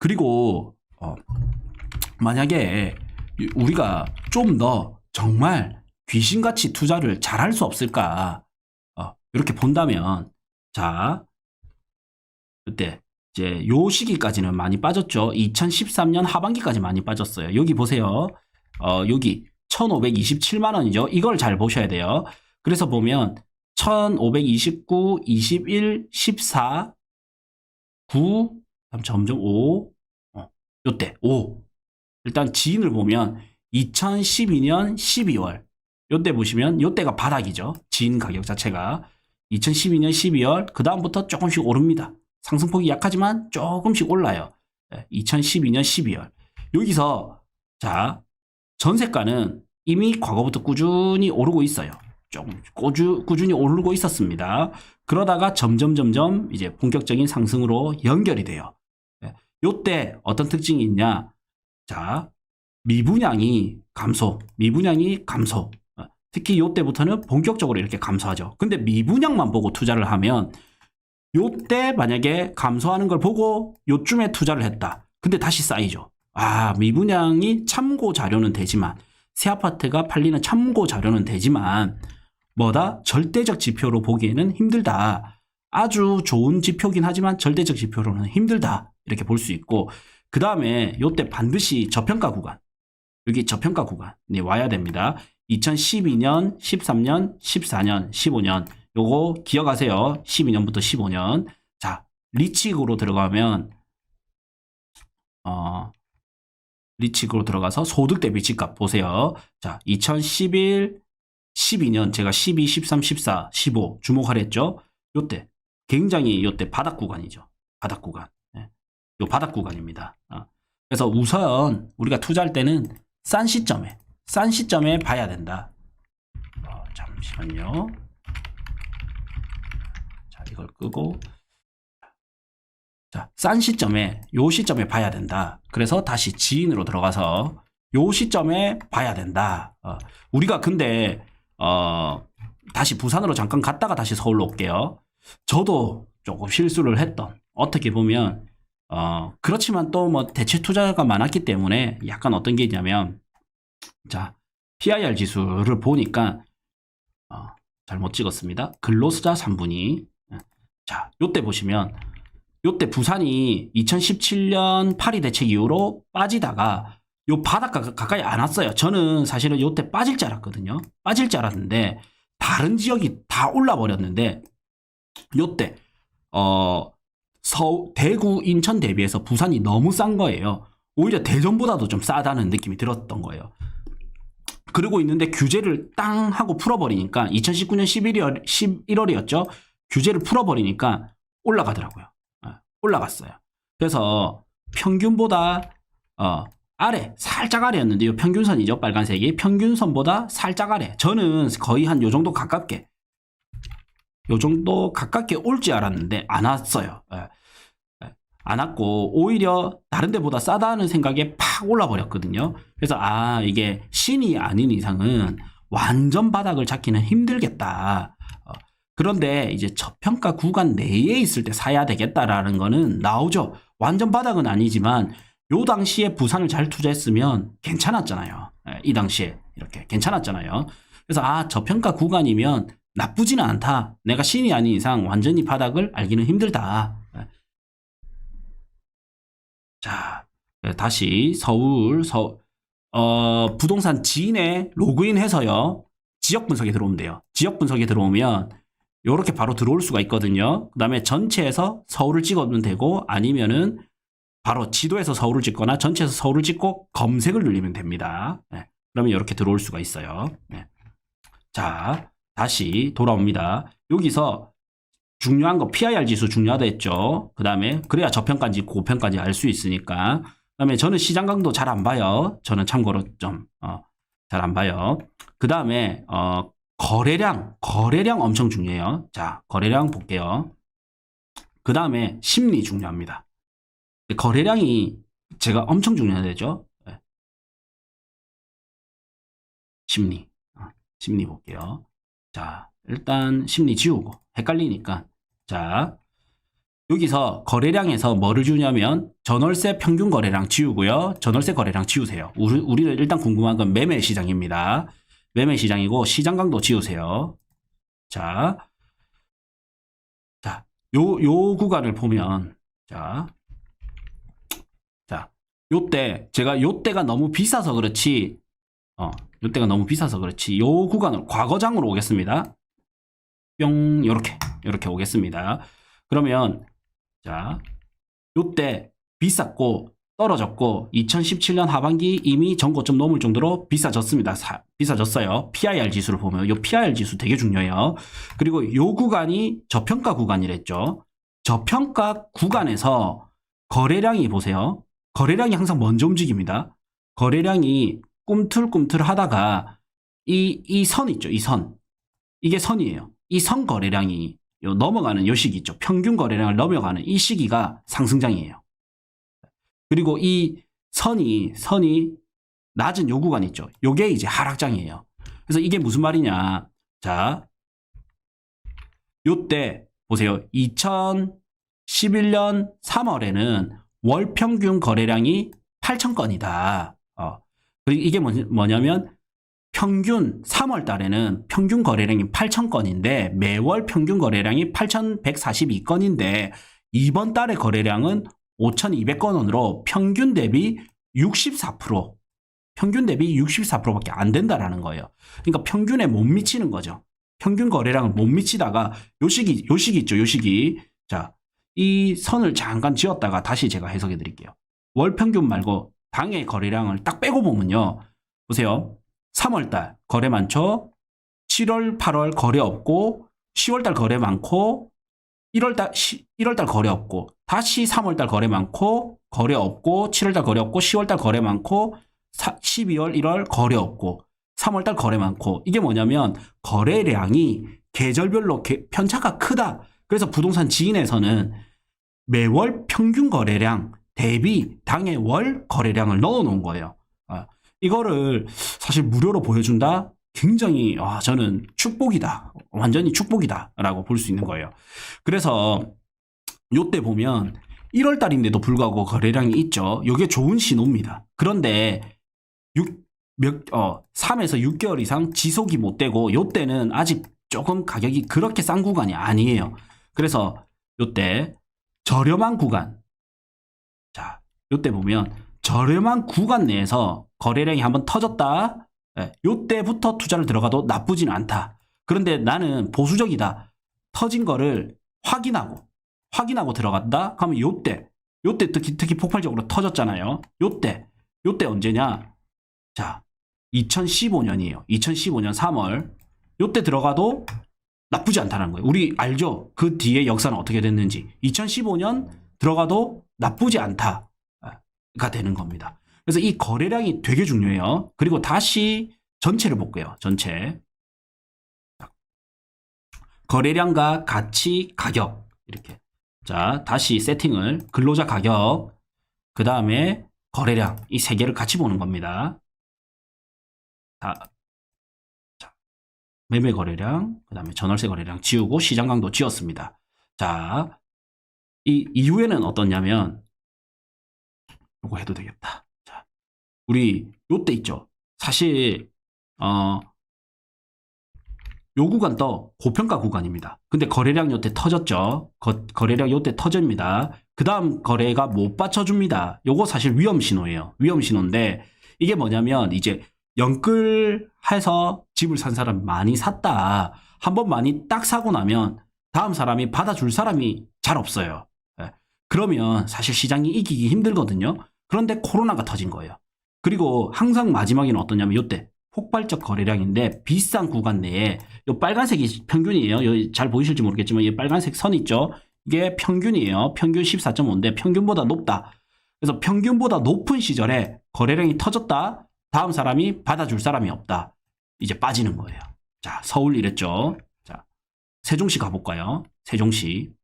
그리고 만약에 우리가 좀 더 정말 귀신같이 투자를 잘할 수 없을까 이렇게 본다면 자 그때 이제 요 시기까지는 많이 빠졌죠. 2013년 하반기까지 많이 빠졌어요. 여기 보세요. 여기 1527만 원이죠. 이걸 잘 보셔야 돼요. 그래서 보면 1529, 21, 14, 9, 점점 5, 요때 5. 일단 지인을 보면 2012년 12월 요때 보시면 요때가 바닥이죠. 지인 가격 자체가 2012년 12월 그 다음부터 조금씩 오릅니다. 상승폭이 약하지만 조금씩 올라요. 2012년 12월 여기서 자 전세가는 이미 과거부터 꾸준히 오르고 있어요. 조금 꾸준히 오르고 있었습니다. 그러다가 점점 이제 본격적인 상승으로 연결이 돼요. 요때 어떤 특징이 있냐? 자, 미분양이 감소. 특히 요때부터는 본격적으로 이렇게 감소하죠. 근데 미분양만 보고 투자를 하면 요때 만약에 감소하는 걸 보고 요쯤에 투자를 했다. 근데 다시 쌓이죠. 미분양이 참고 자료는 되지만 새 아파트가 팔리는 참고 자료는 되지만 뭐다? 절대적 지표로 보기에는 힘들다. 아주 좋은 지표긴 하지만 절대적 지표로는 힘들다. 이렇게 볼 수 있고 그 다음에 요때 반드시 저평가 구간 여기 저평가 구간이 와야 됩니다. 2012년, 13년, 14년, 15년 요거 기억하세요. 12년부터 15년 자 리치익으로 들어가면 리치익으로 들어가서 소득 대비 집값 보세요. 자 2011, 12년 제가 12, 13, 14, 15 주목하려 했죠. 요때 굉장히 요때 바닥 구간이죠. 바닥 구간 요 바닥 구간입니다. 그래서 우선 우리가 투자할 때는 싼 시점에 봐야 된다. 잠시만요. 자, 이걸 끄고 자, 싼 시점에 요 시점에 봐야 된다. 그래서 다시 지인으로 들어가서 요 시점에 봐야 된다. 우리가 근데 다시 부산으로 잠깐 갔다가 다시 서울로 올게요. 저도 조금 실수를 했던 어떻게 보면 그렇지만 또 뭐 대체 투자가 많았기 때문에 약간 어떤 게 있냐면 자 PIR 지수를 보니까 잘못 찍었습니다. 근로수자 3분위 자 요때 보시면 요때 부산이 2017년 파리 대책 이후로 빠지다가 요 바닷가 가까이 안 왔어요. 저는 사실은 요때 빠질 줄 알았거든요. 빠질 줄 알았는데 다른 지역이 다 올라 버렸는데 요때 대구, 인천 대비해서 부산이 너무 싼 거예요. 오히려 대전보다도 좀 싸다는 느낌이 들었던 거예요. 그러고 있는데 규제를 땅 하고 풀어버리니까 2019년 11월이었죠. 규제를 풀어버리니까 올라가더라고요. 올라갔어요. 그래서 평균보다 아래 살짝 아래였는데 이 평균선이죠. 빨간색이 평균선보다 살짝 아래. 저는 거의 한 요 정도 가깝게 올 줄 알았는데 안 왔어요. 안 왔고 오히려 다른 데보다 싸다는 생각에 팍 올라 버렸거든요. 그래서 이게 신이 아닌 이상은 완전 바닥을 잡기는 힘들겠다. 그런데 이제 저평가 구간 내에 있을 때 사야 되겠다라는 거는 나오죠. 완전 바닥은 아니지만 요 당시에 부산을 잘 투자했으면 괜찮았잖아요. 이 당시에 이렇게 괜찮았잖아요. 그래서 저평가 구간이면 나쁘지는 않다. 내가 신이 아닌 이상 완전히 바닥을 알기는 힘들다. 자, 다시 서울 부동산 지인에 로그인해서요. 지역 분석에 들어오면 돼요. 지역 분석에 들어오면 이렇게 바로 들어올 수가 있거든요. 그 다음에 전체에서 서울을 찍어도 되고 아니면은 바로 지도에서 서울을 찍거나 전체에서 서울을 찍고 검색을 누르면 됩니다. 그러면 이렇게 들어올 수가 있어요. 자, 다시 돌아옵니다. 여기서 중요한 거 PIR 지수 중요하다 했죠. 그 다음에 그래야 저평가인지 고평가인지 알 수 있으니까. 그 다음에 저는 시장 강도 잘 안 봐요. 저는 참고로 좀 잘 안 봐요. 그 다음에 거래량 엄청 중요해요. 자, 거래량 볼게요. 그 다음에 심리 중요합니다. 거래량이 제가 엄청 중요하죠. 심리 볼게요. 자, 일단 심리 지우고 헷갈리니까 자 여기서 거래량에서 뭐를 주냐면 전월세 평균 거래량 지우고요. 전월세 거래량 지우세요. 우리는 일단 궁금한 건 매매 시장입니다. 매매 시장이고 시장 강도 지우세요. 자, 요 구간을 보면 요때 제가 요때가 너무 비싸서 그렇지 요때가 너무 비싸서 그렇지 요 구간을 과거장으로 오겠습니다. 뿅 요렇게 오겠습니다. 그러면 요때 비쌌고 떨어졌고 2017년 하반기 이미 전고점 넘을 정도로 비싸졌습니다. 비싸졌어요. PIR 지수를 보면 요 PIR 지수 되게 중요해요. 그리고 요 구간이 저평가 구간이랬죠. 저평가 구간에서 거래량이 보세요. 거래량이 항상 먼저 움직입니다. 거래량이 꿈틀꿈틀 하다가 이 선 있죠. 이 선. 이게 선이에요. 이 선 거래량이 넘어가는 요 시기 있죠. 평균 거래량을 넘어가는 이 시기가 상승장이에요. 그리고 이 선이 낮은 요 구간 있죠. 요게 이제 하락장이에요. 그래서 이게 무슨 말이냐. 자, 요때 보세요. 2011년 3월에는 월 평균 거래량이 8,000건이다. 그리고 이게 뭐냐면 평균 3월 달에는 평균 거래량이 8,000건인데 매월 평균 거래량이 8,142건인데 이번 달의 거래량은 5,200건으로 평균 대비 64%밖에 안 된다라는 거예요. 그러니까 평균에 못 미치는 거죠. 평균 거래량을 못 미치다가 요 시기 있죠. 요 시기. 자, 이 선을 잠깐 지웠다가 다시 제가 해석해 드릴게요. 월 평균 말고 당의 거래량을 딱 빼고 보면요. 보세요. 3월달 거래 많죠. 7월, 8월 거래 없고 10월달 거래 많고 1월달 거래 없고 다시 3월달 거래 많고 거래 없고 7월달 거래 없고 10월달 거래 많고 12월, 1월 거래 없고 3월달 거래 많고 이게 뭐냐면 거래량이 계절별로 편차가 크다. 그래서 부동산 지인에서는 매월 평균 거래량 대비 당의 월 거래량을 넣어 놓은 거예요. 이거를 사실 무료로 보여준다? 굉장히 저는 축복이다. 완전히 축복이다 라고 볼 수 있는 거예요. 그래서 요때 보면 1월 달인데도 불구하고 거래량이 있죠. 이게 좋은 신호입니다. 그런데 3에서 6개월 이상 지속이 못 되고 요때는 아직 조금 가격이 그렇게 싼 구간이 아니에요. 그래서 요때 저렴한 구간, 자, 요때 보면 저렴한 구간 내에서 거래량이 한번 터졌다. 요때부터 투자를 들어가도 나쁘진 않다. 그런데 나는 보수적이다. 터진 거를 확인하고 들어간다. 그러면 요때 특히 폭발적으로 터졌잖아요. 요때 언제냐? 자, 2015년이에요. 2015년 3월. 요때 들어가도 나쁘지 않다는 거예요. 우리 알죠? 그 뒤에 역사는 어떻게 됐는지. 2015년 들어가도 나쁘지 않다가 되는 겁니다. 그래서 이 거래량이 되게 중요해요. 그리고 다시 전체를 볼게요. 전체. 거래량과 가치, 가격. 이렇게. 자, 다시 세팅을. 근로자 가격, 그 다음에 거래량. 이 세 개를 같이 보는 겁니다. 매매 거래량, 그 다음에 전월세 거래량 지우고 시장 강도 지웠습니다. 자, 이 이후에는 어떻냐면, 요거 해도 되겠다. 자, 우리 요때 있죠. 사실 요 구간도 고평가 구간입니다. 근데 거래량 요때 터졌죠. 거래량 요때 터집니다. 그 다음 거래가 못 받쳐줍니다. 요거 사실 위험 신호예요. 위험 신호인데 이게 뭐냐면 이제 연끌해서 집을 산 사람이 많이 샀다. 한번 많이 딱 사고 나면 다음 사람이 받아줄 사람이 잘 없어요. 그러면 사실 시장이 이기기 힘들거든요. 그런데 코로나가 터진 거예요. 그리고 항상 마지막에는 어떠냐면 요때 폭발적 거래량인데 비싼 구간 내에 요 빨간색이 평균이에요. 잘 보이실지 모르겠지만 이 빨간색 선 있죠. 이게 평균이에요. 평균 14.5인데 평균보다 높다. 그래서 평균보다 높은 시절에 거래량이 터졌다. 다음 사람이 받아줄 사람이 없다. 이제 빠지는 거예요. 자, 서울 이랬죠. 자, 세종시 가볼까요? 세종시.